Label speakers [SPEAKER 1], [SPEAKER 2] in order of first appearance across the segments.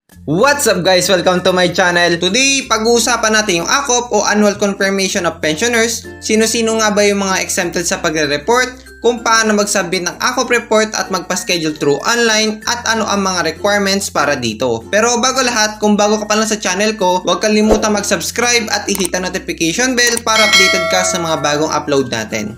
[SPEAKER 1] What's up guys? Welcome to my channel. Today, pag-uusapan natin yung Acop o Annual Confirmation of Pensioners. Sino-sino nga ba yung mga exempted sa pagre-report, kung paano mag-submit ng Acop report at magpa-schedule through online, at ano ang mga requirements para dito. Pero bago lahat, kung bago ka pa lang sa channel ko, huwag kalimutan mag-subscribe at i-hit ang notification bell para updated ka sa mga bagong upload natin.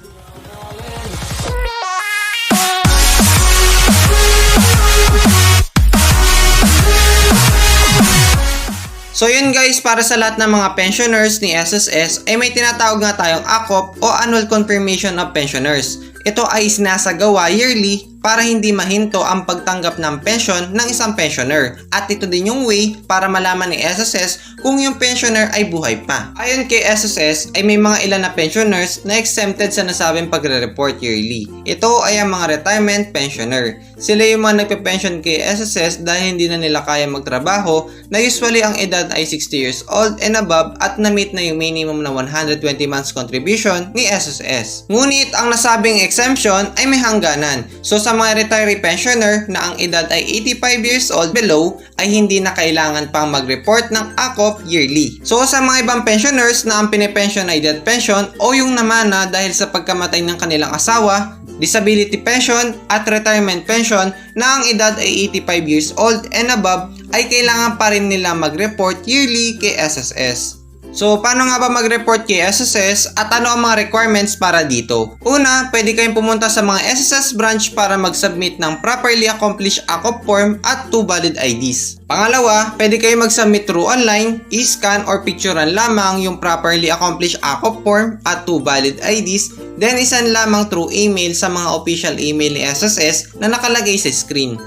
[SPEAKER 1] So yun guys, para sa lahat ng mga pensioners ni SSS ay may tinatawag nga tayong Acop o Annual Confirmation of Pensioners. Ito ay sinasagawa yearly para hindi mahinto ang pagtanggap ng pension ng isang pensioner. At ito din yung way para malaman ni SSS kung yung pensioner ay buhay pa. Ayon kay SSS ay may mga ilan na pensioners na exempted sa nasabing pagre-report yearly. Ito ay ang mga retirement pensioner. Sila yung mga nagpe-pension kay SSS dahil hindi na nila kaya magtrabaho, na usually ang edad ay 60 years old and above at na-meet na yung minimum na 120 months contribution ni SSS. Ngunit ang nasabing exemption ay may hangganan. So sa mga retiree pensioner na ang edad ay 85 years old below ay hindi na kailangan pang mag-report ng Acop yearly. So sa mga ibang pensioners na ang pinipension ay death pension o yung namana dahil sa pagkamatay ng kanilang asawa, disability pension at retirement pension na ang edad ay 85 years old and above ay kailangan pa rin nila mag-report yearly kay SSS. So, paano nga ba mag-report kay SSS at ano ang mga requirements para dito? Una, pwede kayong pumunta sa mga SSS branch para mag-submit ng properly accomplished Acop form at 2 valid IDs. Pangalawa, pwede kayong mag-submit through online, i-scan or picturean lamang yung properly accomplished Acop form at 2 valid IDs, then isan lamang through email sa mga official email ni SSS na nakalagay sa screen.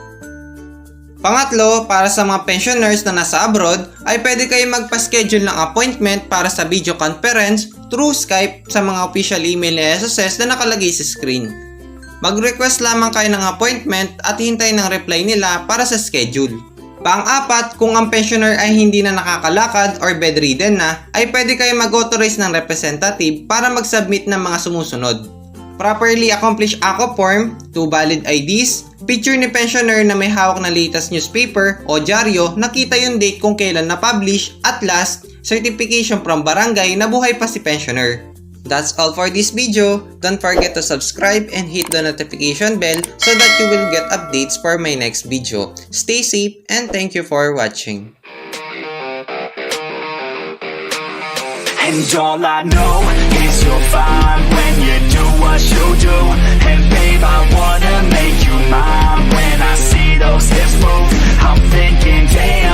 [SPEAKER 1] Pangatlo, para sa mga pensioners na nasa abroad, ay pwede kayo magpa-schedule ng appointment para sa video conference through Skype sa mga official email ni SSS na nakalagay sa screen. Mag-request lamang kayo ng appointment at hintayin ng reply nila para sa schedule. Pang-apat, kung ang pensioner ay hindi na nakakalakad or bedridden na, ay pwede kayo mag-authorize ng representative para mag-submit ng mga sumusunod: properly accomplished Acop form, 2 valid IDs, picture ni pensioner na may hawak na latest newspaper o dyaryo, nakita yung date kung kailan na-publish, at last, certification from barangay na buhay pa si pensioner. That's all for this video. Don't forget to subscribe and hit the notification bell so that you will get updates for my next video. Stay safe and thank you for watching.
[SPEAKER 2] And all I know is you're fine when you do what you do. And babe, I wanna make you mine. When I see those hips move, I'm thinking, damn.